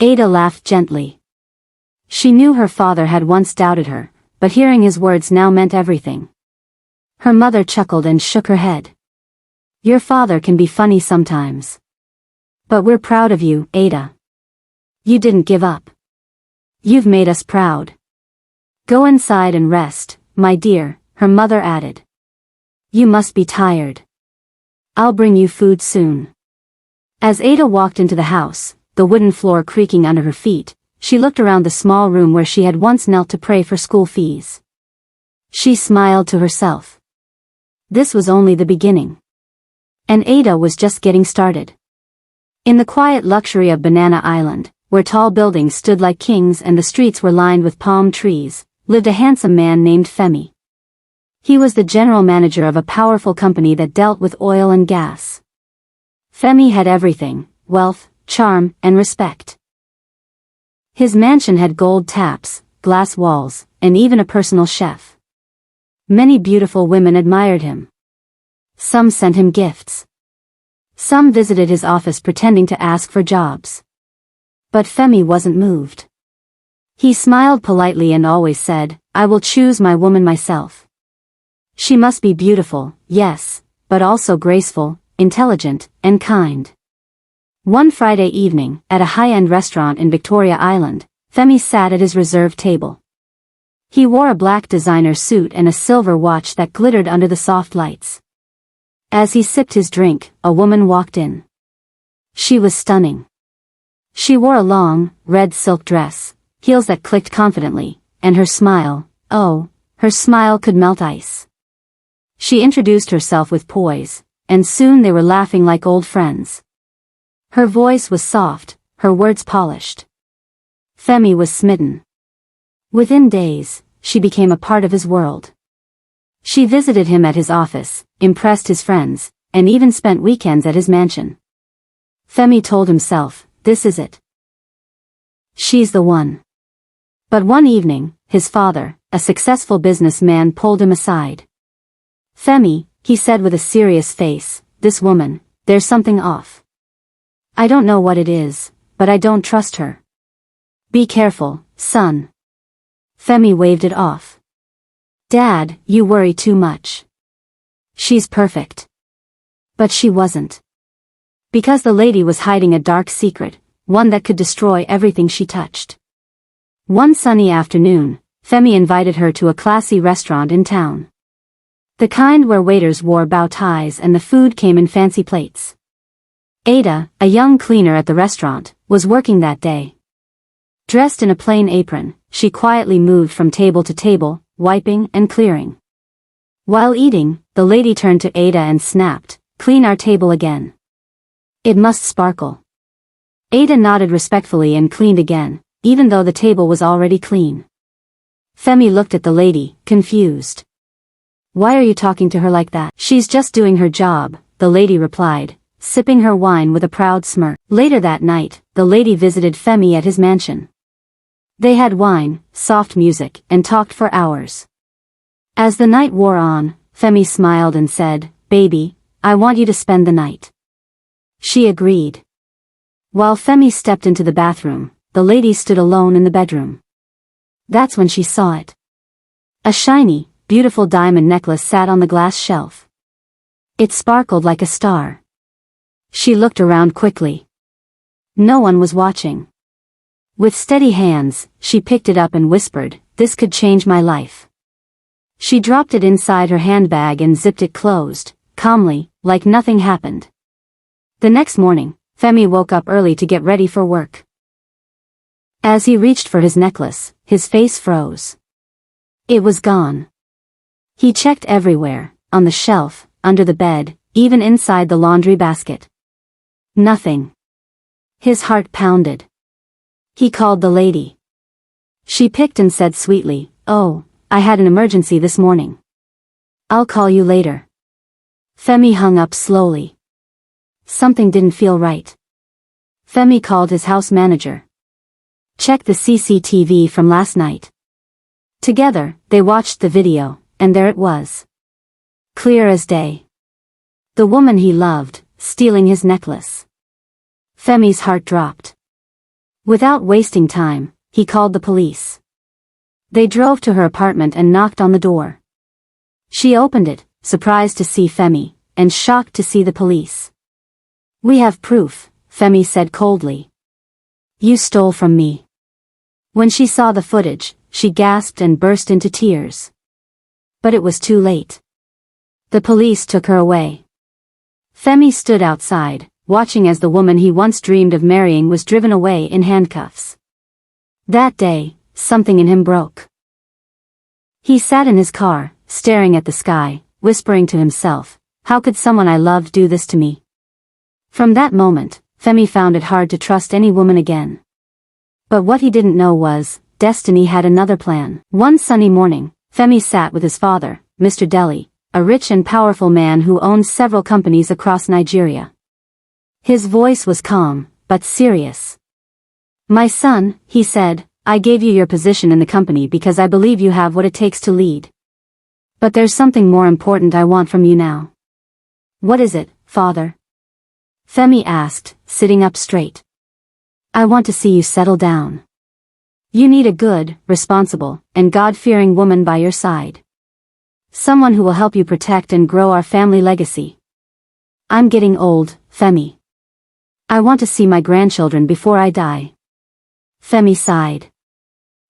Ada laughed gently. She knew her father had once doubted her, but hearing his words now meant everything. Her mother chuckled and shook her head. Your father can be funny sometimes. But we're proud of you, Ada. You didn't give up. You've made us proud. Go inside and rest, my dear, her mother added. You must be tired. I'll bring you food soon. As Ada walked into the house, the wooden floor creaking under her feet, she looked around the small room where she had once knelt to pray for school fees. She smiled to herself. This was only the beginning. And Ada was just getting started. In the quiet luxury of Banana Island, where tall buildings stood like kings and the streets were lined with palm trees, lived a handsome man named Femi. He was the general manager of a powerful company that dealt with oil and gas. Femi had everything: wealth, charm, and respect. His mansion had gold taps, glass walls, and even a personal chef. Many beautiful women admired him. Some sent him gifts. Some visited his office pretending to ask for jobs. But Femi wasn't moved. He smiled politely and always said, I will choose my woman myself. She must be beautiful, yes, but also graceful, intelligent, and kind. One Friday evening, at a high-end restaurant in Victoria Island, Femi sat at his reserved table. He wore a black designer suit and a silver watch that glittered under the soft lights. As he sipped his drink, a woman walked in. She was stunning. She wore a long, red silk dress, heels that clicked confidently, and her smile, oh, her smile could melt ice. She introduced herself with poise, and soon they were laughing like old friends. Her voice was soft, her words polished. Femi was smitten. Within days, she became a part of his world. She visited him at his office, impressed his friends, and even spent weekends at his mansion. Femi told himself, this is it. She's the one. But one evening, his father, a successful businessman, pulled him aside. Femi, he said with a serious face, this woman, there's something off. I don't know what it is, but I don't trust her. Be careful, son. Femi waved it off. Dad, you worry too much. She's perfect. But she wasn't. Because the lady was hiding a dark secret, one that could destroy everything she touched. One sunny afternoon, Femi invited her to a classy restaurant in town. The kind where waiters wore bow ties and the food came in fancy plates. Ada, a young cleaner at the restaurant, was working that day. Dressed in a plain apron, she quietly moved from table to table, wiping and clearing. While eating, the lady turned to Ada and snapped, clean our table again. It must sparkle. Ada nodded respectfully and cleaned again, even though the table was already clean. Femi looked at the lady, confused. Why are you talking to her like that? She's just doing her job, the lady replied, sipping her wine with a proud smirk. Later that night, the lady visited Femi at his mansion. They had wine, soft music, and talked for hours. As the night wore on, Femi smiled and said, Baby, I want you to spend the night. She agreed. While Femi stepped into the bathroom, the lady stood alone in the bedroom. That's when she saw it. A shiny, beautiful diamond necklace sat on the glass shelf. It sparkled like a star. She looked around quickly. No one was watching. With steady hands, she picked it up and whispered, This could change my life. She dropped it inside her handbag and zipped it closed, calmly, like nothing happened. The next morning, Femi woke up early to get ready for work. As he reached for his necklace, his face froze. It was gone. He checked everywhere, on the shelf, under the bed, even inside the laundry basket. Nothing. His heart pounded. He called the lady. She picked and said sweetly, Oh, I had an emergency this morning. I'll call you later. Femi hung up slowly. Something didn't feel right. Femi called his house manager. Check the CCTV from last night. Together, they watched the video, and there it was. Clear as day. The woman he loved, stealing his necklace. Femi's heart dropped. Without wasting time, he called the police. They drove to her apartment and knocked on the door. She opened it, surprised to see Femi, and shocked to see the police. "We have proof," Femi said coldly. "You stole from me." When she saw the footage, she gasped and burst into tears. But it was too late. The police took her away. Femi stood outside, watching as the woman he once dreamed of marrying was driven away in handcuffs. That day, something in him broke. He sat in his car, staring at the sky, whispering to himself, "How could someone I loved do this to me?" From that moment, Femi found it hard to trust any woman again. But what he didn't know was, destiny had another plan. One sunny morning, Femi sat with his father, Mr. Deli, a rich and powerful man who owned several companies across Nigeria. His voice was calm, but serious. "My son," he said, "I gave you your position in the company because I believe you have what it takes to lead. But there's something more important I want from you now." "What is it, father?" Femi asked, sitting up straight. "I want to see you settle down. You need a good, responsible, and God-fearing woman by your side. Someone who will help you protect and grow our family legacy. I'm getting old, Femi. I want to see my grandchildren before I die." Femi sighed.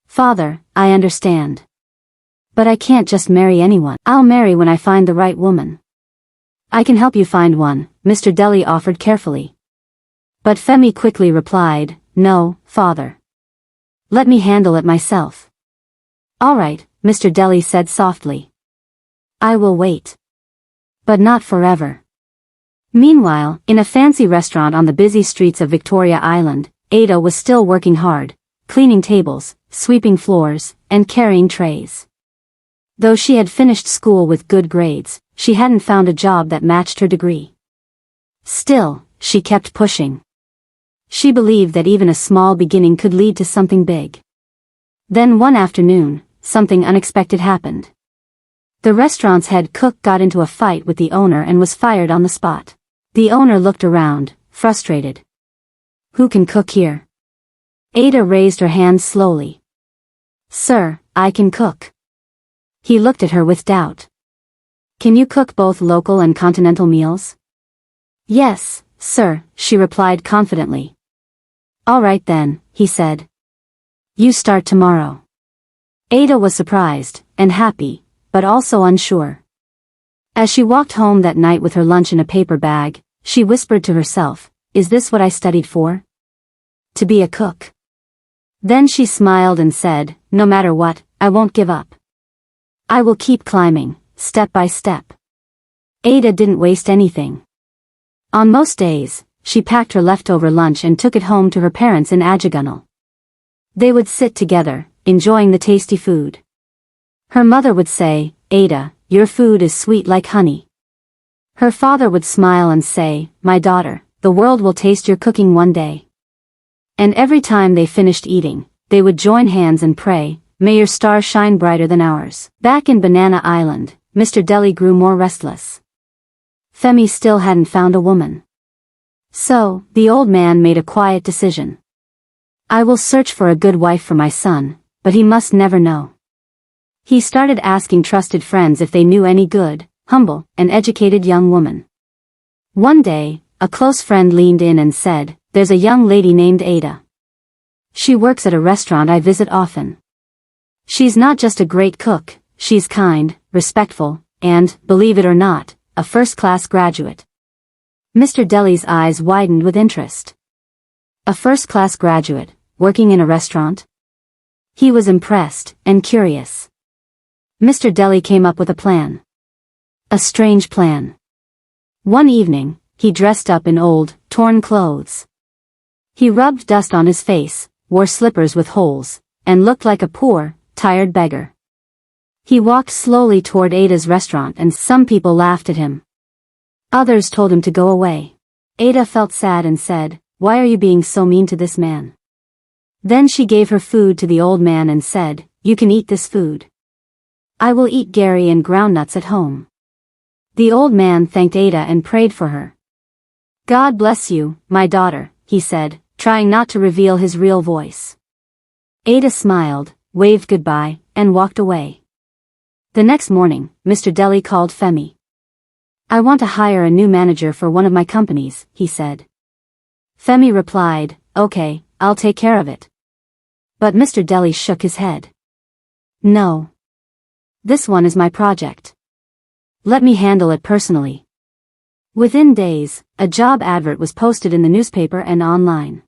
"Father, I understand. But I can't just marry anyone. I'll marry when I find the right woman." "I can help you find one," Mr. Deli offered carefully. But Femi quickly replied, "No, father. Let me handle it myself." "All right," Mr. Deli said softly. "I will wait. But not forever." Meanwhile, in a fancy restaurant on the busy streets of Victoria Island, Ada was still working hard, cleaning tables, sweeping floors, and carrying trays. Though she had finished school with good grades, she hadn't found a job that matched her degree. Still, she kept pushing. She believed that even a small beginning could lead to something big. Then one afternoon, something unexpected happened. The restaurant's head cook got into a fight with the owner and was fired on the spot. The owner looked around, frustrated. "Who can cook here?" Ada raised her hand slowly. "Sir, I can cook." He looked at her with doubt. "Can you cook both local and continental meals?" "Yes, sir," she replied confidently. "All right then," he said. "You start tomorrow." Ada was surprised, and happy, but also unsure. As she walked home that night with her lunch in a paper bag, she whispered to herself, "Is this what I studied for? To be a cook?" Then she smiled and said, "No matter what, I won't give up. I will keep climbing, step by step." Ada didn't waste anything. On most days, she packed her leftover lunch and took it home to her parents in Ajagunal. They would sit together, enjoying the tasty food. Her mother would say, "Ada, your food is sweet like honey." Her father would smile and say, "My daughter, the world will taste your cooking one day." And every time they finished eating, they would join hands and pray, "May your star shine brighter than ours." Back in Banana Island, Mr. Deli grew more restless. Femi still hadn't found a woman. So, the old man made a quiet decision. "I will search for a good wife for my son, but he must never know." He started asking trusted friends if they knew any good, humble, and educated young woman. One day, a close friend leaned in and said, "There's a young lady named Ada. She works at a restaurant I visit often. She's not just a great cook, she's kind, respectful, and, believe it or not, a first-class graduate." Mr. Deli's eyes widened with interest. A first-class graduate, working in a restaurant? He was impressed, and curious. Mr. Deli came up with a plan. A strange plan. One evening, he dressed up in old, torn clothes. He rubbed dust on his face, wore slippers with holes, and looked like a poor, tired beggar. He walked slowly toward Ada's restaurant and some people laughed at him. Others told him to go away. Ada felt sad and said, "Why are you being so mean to this man?" Then she gave her food to the old man and said, "You can eat this food. I will eat Gary and groundnuts at home." The old man thanked Ada and prayed for her. "God bless you, my daughter," he said, trying not to reveal his real voice. Ada smiled, waved goodbye, and walked away. The next morning, Mr. Deli called Femi. "I want to hire a new manager for one of my companies," he said. Femi replied, "Okay, I'll take care of it." But Mr. Deli shook his head. "No. This one is my project. Let me handle it personally." Within days, a job advert was posted in the newspaper and online.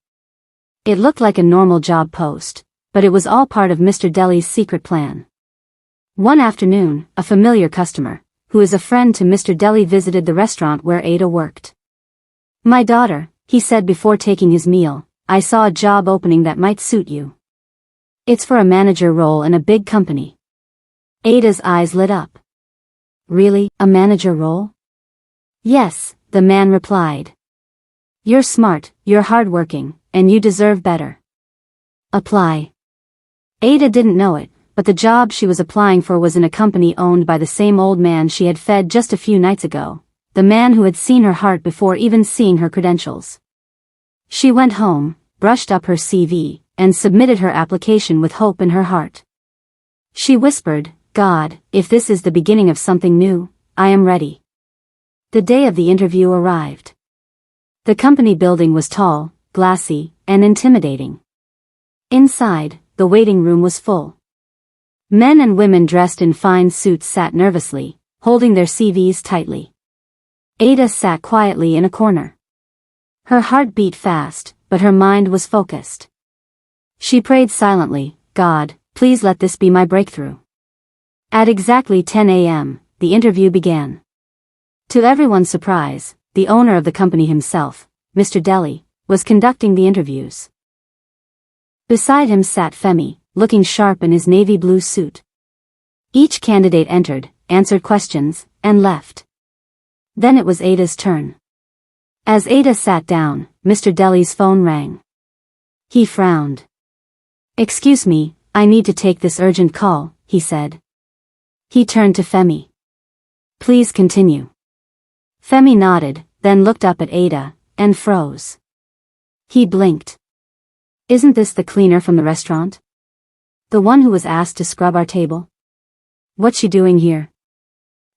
It looked like a normal job post, but it was all part of Mr. Deli's secret plan. One afternoon, a familiar customer, who is a friend to Mr. Deli, visited the restaurant where Ada worked. "My daughter," he said before taking his meal, "I saw a job opening that might suit you. It's for a manager role in a big company." Ada's eyes lit up. "Really, a manager role?" "Yes," the man replied. "You're smart, you're hardworking, and you deserve better. Apply." Ada didn't know it, but the job she was applying for was in a company owned by the same old man she had fed just a few nights ago, the man who had seen her heart before even seeing her credentials. She went home, brushed up her CV, and submitted her application with hope in her heart. She whispered, "God, if this is the beginning of something new, I am ready." The day of the interview arrived. The company building was tall, glassy, and intimidating. Inside, the waiting room was full. Men and women dressed in fine suits sat nervously, holding their CVs tightly. Ada sat quietly in a corner. Her heart beat fast, but her mind was focused. She prayed silently, "God, please let this be my breakthrough." At exactly 10 a.m., the interview began. To everyone's surprise, the owner of the company himself, Mr. Deli, was conducting the interviews. Beside him sat Femi, looking sharp in his navy blue suit. Each candidate entered, answered questions, and left. Then it was Ada's turn. As Ada sat down, Mr. Deli's phone rang. He frowned. "Excuse me, I need to take this urgent call," he said. He turned to Femi. "Please continue." Femi nodded, then looked up at Ada, and froze. He blinked. "Isn't this the cleaner from the restaurant? The one who was asked to scrub our table? What's she doing here?"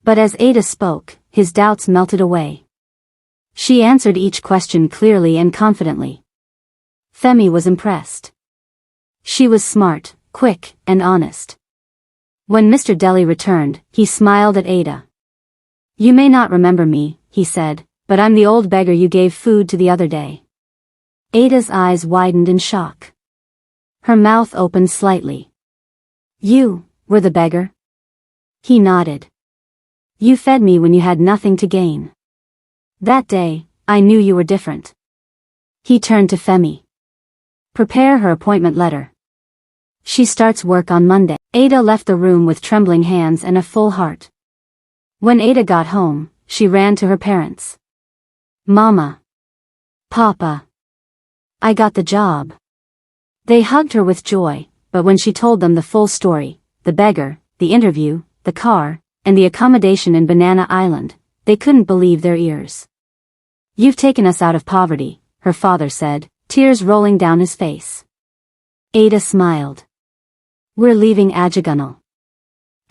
But as Ada spoke, his doubts melted away. She answered each question clearly and confidently. Femi was impressed. She was smart, quick, and honest. When Mr. Deli returned, he smiled at Ada. "You may not remember me," he said, "but I'm the old beggar you gave food to the other day." Ada's eyes widened in shock. Her mouth opened slightly. "You were the beggar?" He nodded. "You fed me when you had nothing to gain. That day, I knew you were different." He turned to Femi. "Prepare her appointment letter. She starts work on Monday." Ada left the room with trembling hands and a full heart. When Ada got home, she ran to her parents. "Mama. Papa. I got the job." They hugged her with joy, but when she told them the full story, the beggar, the interview, the car, and the accommodation in Banana Island, they couldn't believe their ears. "You've taken us out of poverty," her father said, tears rolling down his face. Ada smiled. "We're leaving Ajagunal.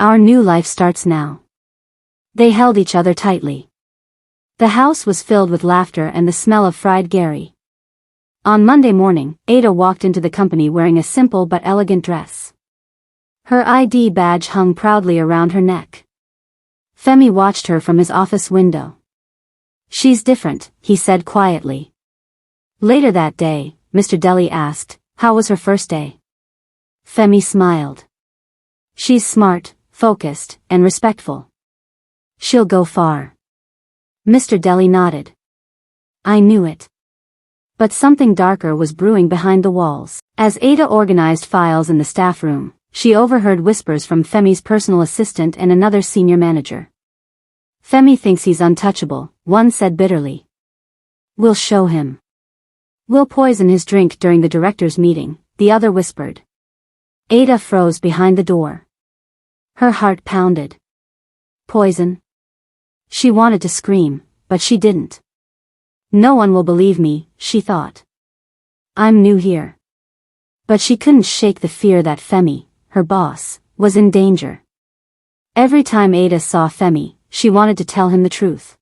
Our new life starts now." They held each other tightly. The house was filled with laughter and the smell of fried Gary. On Monday morning, Ada walked into the company wearing a simple but elegant dress. Her ID badge hung proudly around her neck. Femi watched her from his office window. "She's different," he said quietly. Later that day, Mr. Deli asked, "How was her first day?" Femi smiled. "She's smart, focused, and respectful. She'll go far." Mr. Deli nodded. "I knew it." But something darker was brewing behind the walls. As Ada organized files in the staff room, she overheard whispers from Femi's personal assistant and another senior manager. "Femi thinks he's untouchable," one said bitterly. "We'll show him. We'll poison his drink during the directors' meeting," the other whispered. Ada froze behind the door. Her heart pounded. Poison? She wanted to scream, but she didn't. "No one will believe me," she thought. I'm new here. But she couldn't shake the fear that Femi, her boss, was in danger. Every time Ada saw Femi, she wanted to tell him the truth.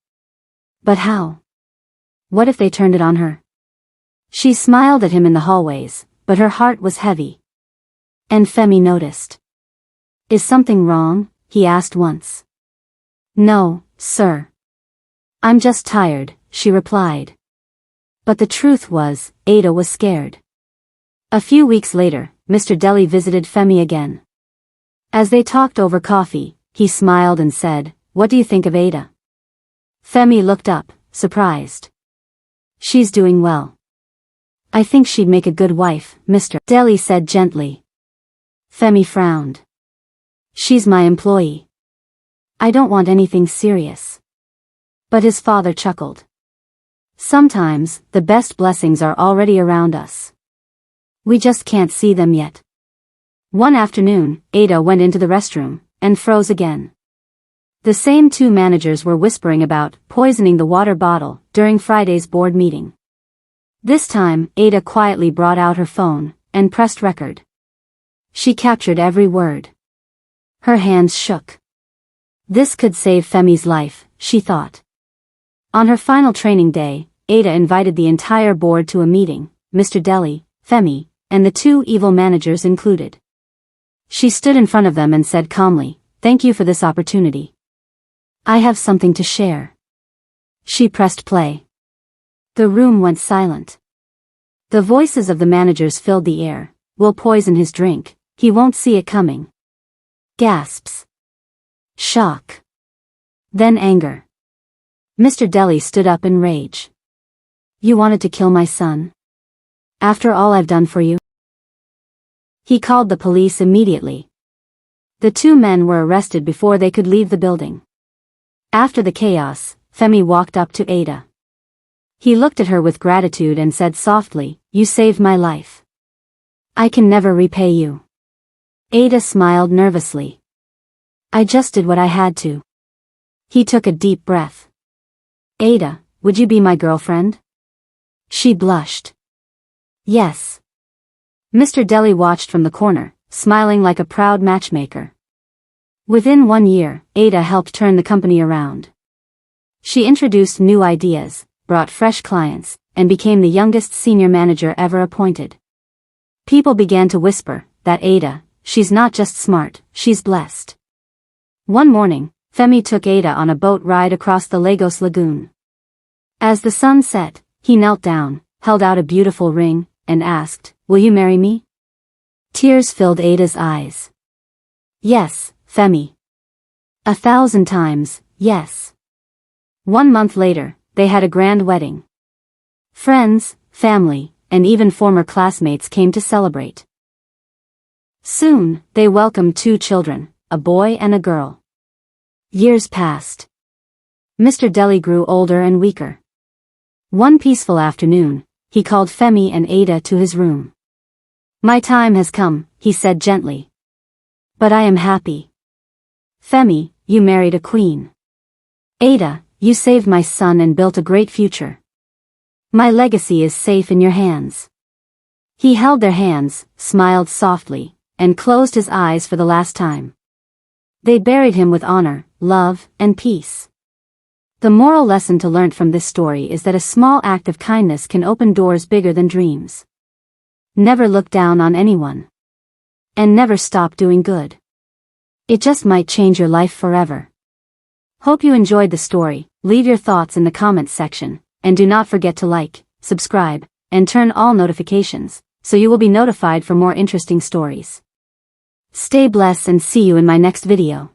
But how? What if they turned it on her? She smiled at him in the hallways, but her heart was heavy. And Femi noticed. Is something wrong? He asked once. No, sir. I'm just tired, she replied. But the truth was, Ada was scared. A few weeks later, Mr. Deli visited Femi again. As they talked over coffee, he smiled and said, "What do you think of Ada?" Femi looked up, surprised. "She's doing well. I think she'd make a good wife," Mr. Deli said gently. Femi frowned. "She's my employee. I don't want anything serious." But his father chuckled. Sometimes, the best blessings are already around us. We just can't see them yet. One afternoon, Ada went into the restroom, and froze again. The same two managers were whispering about poisoning the water bottle during Friday's board meeting. This time, Ada quietly brought out her phone, and pressed record. She captured every word. Her hands shook. This could save Femi's life, she thought. On her final training day, Ada invited the entire board to a meeting, Mr. Deli, Femi, and the two evil managers included. She stood in front of them and said calmly, "Thank you for this opportunity. I have something to share." She pressed play. The room went silent. The voices of the managers filled the air. "We'll poison his drink. He won't see it coming." Gasps. Shock. Then anger. Mr. Deli stood up in rage. "You wanted to kill my son? After all I've done for you?" He called the police immediately. The two men were arrested before they could leave the building. After the chaos, Femi walked up to Ada. He looked at her with gratitude and said softly, "You saved my life. I can never repay you." Ada smiled nervously. "I just did what I had to." He took a deep breath. "Ada, would you be my girlfriend?" She blushed. "Yes." Mr. Deli watched from the corner, smiling like a proud matchmaker. Within 1 year, Ada helped turn the company around. She introduced new ideas, brought fresh clients, and became the youngest senior manager ever appointed. People began to whisper that Ada, she's not just smart, she's blessed. One morning, Femi took Ada on a boat ride across the Lagos lagoon. As the sun set, he knelt down, held out a beautiful ring, and asked, "Will you marry me?" Tears filled Ada's eyes. "Yes, Femi. 1,000 times, yes." 1 month later, they had a grand wedding. Friends, family, and even former classmates came to celebrate. Soon, they welcomed 2 children, a boy and a girl. Years passed. Mr. Deli grew older and weaker. One peaceful afternoon, he called Femi and Ada to his room. "My time has come," he said gently. "But I am happy. Femi, you married a queen. Ada, you saved my son and built a great future. My legacy is safe in your hands." He held their hands, smiled softly, and closed his eyes for the last time. They buried him with honor, love, and peace. The moral lesson to learn from this story is that a small act of kindness can open doors bigger than dreams. Never look down on anyone. And never stop doing good. It just might change your life forever. Hope you enjoyed the story. Leave your thoughts in the comments section, and do not forget to like, subscribe, and turn all notifications, so you will be notified for more interesting stories. Stay blessed and see you in my next video.